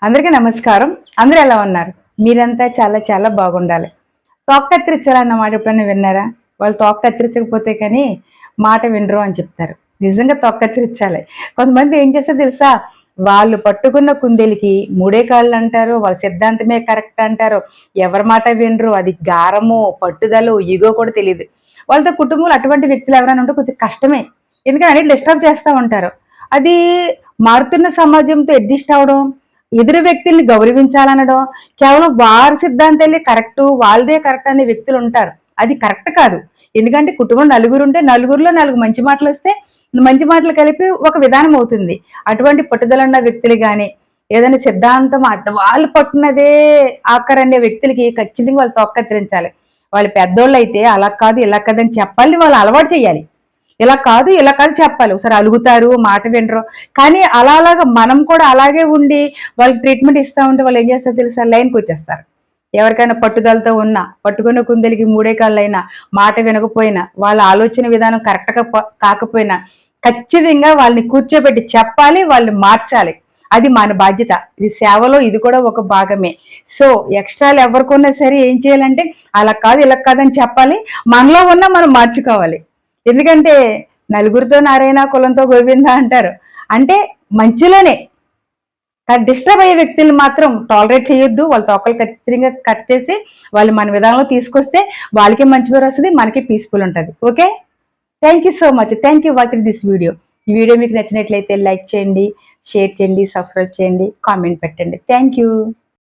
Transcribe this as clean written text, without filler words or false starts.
అందరికీ నమస్కారం. అందరూ ఎలా ఉన్నారు? మీరంతా చాలా చాలా బాగుండాలి. తోక కత్తిరించాలన్న మాట ఎప్పుడైనా విన్నారా? వాళ్ళు తోక కత్తిరించకపోతే కానీ మాట వినరు అని చెప్తారు. నిజంగా తోక కత్తిరించాలి. కొంతమంది ఏం చేస్తారో తెలుసా? వాళ్ళు పట్టుకున్న కుందేలుకి మూడే కాళ్ళు అంటారు. వాళ్ళ సిద్ధాంతమే కరెక్ట్ అంటారు. ఎవరి మాట వినరు. అది గారమో, పట్టుదలో, ఇగో కూడా తెలీదు. వాళ్ళతో కుటుంబంలో అటువంటి వ్యక్తులు ఎవరైనా ఉంటే కొంచెం కష్టమే. ఎందుకంటే అన్నిటి డిస్టర్బ్ చేస్తా ఉంటారు. అది మారుతున్న సమాజంతో అడ్జస్ట్ అవ్వడం, ఎదురు వ్యక్తుల్ని గౌరవించాలనడం, కేవలం వారి సిద్ధాంతాలే కరెక్టు, వాళ్ళదే కరెక్ట్ అనే వ్యక్తులు ఉంటారు. అది కరెక్ట్ కాదు. ఎందుకంటే కుటుంబం నలుగురుంటే నలుగురిలో 4 మంచి మాటలొస్తే, మంచి మాటలు కలిపి ఒక విధానం అవుతుంది. అటువంటి పట్టుదలున్న వ్యక్తులు గాని, ఏదైనా సిద్ధాంతం వాళ్ళు పట్టున్నదే ఆఖరనే వ్యక్తులకి ఖచ్చితంగా వాళ్ళు తోక కత్తిరించాలి. వాళ్ళు పెద్దోళ్ళైతే అలా కాదు, ఇలా కాదని చెప్పాలి. వాళ్ళు అలవాటు చేయాలి. ఇలా కాదు, ఇలా కాదు చెప్పాలి. ఒకసారి అలుగుతారు, మాట వినరు. కానీ అలాగా మనం కూడా అలాగే ఉండి వాళ్ళకి ట్రీట్మెంట్ ఇస్తా ఉంటే వాళ్ళు ఏం చేస్తారో తెలుసా? లైన్‌కొచ్చేస్తారు. ఎవరికైనా పట్టుదలతో ఉన్నా, పట్టుకున్న కుందేలుకి మూడే కాళ్ళైనా, మాట వినకపోయినా, వాళ్ళ ఆలోచన విధానం కరెక్ట్‌గా కాకపోయినా, ఖచ్చితంగా వాళ్ళని కూర్చోబెట్టి చెప్పాలి, వాళ్ళని మార్చాలి. అది మన బాధ్యత. ఇది సేవలో ఇది కూడా ఒక భాగమే. సో, ఎక్స్‌ట్రాలు ఎవరికున్నా సరే ఏం చేయాలంటే, అలా కాదు, ఇలా కాదని చెప్పాలి. మనలో ఉన్న మనం మార్చుకోవాలి. ఎందుకంటే నలుగురితో నారాయణ కులంతో గోవింద అంటారు. అంటే మంచిలోనే డిస్టర్బ్ అయ్యే వ్యక్తులు మాత్రం టాలరేట్ చేయొద్దు. వాళ్ళ తోకలు ఖచ్చితంగా కట్ చేసి వాళ్ళు మన విధానంలో తీసుకొస్తే వాళ్ళకి మంచి పేరు వస్తుంది, మనకి పీస్ఫుల్ ఉంటుంది. Okay, thank you so much. Thank you watching this video. ఈ వీడియో మీకు నచ్చినట్లయితే లైక్ చేయండి, షేర్ చేయండి, సబ్స్క్రైబ్ చేయండి, కామెంట్ పెట్టండి. Thank you.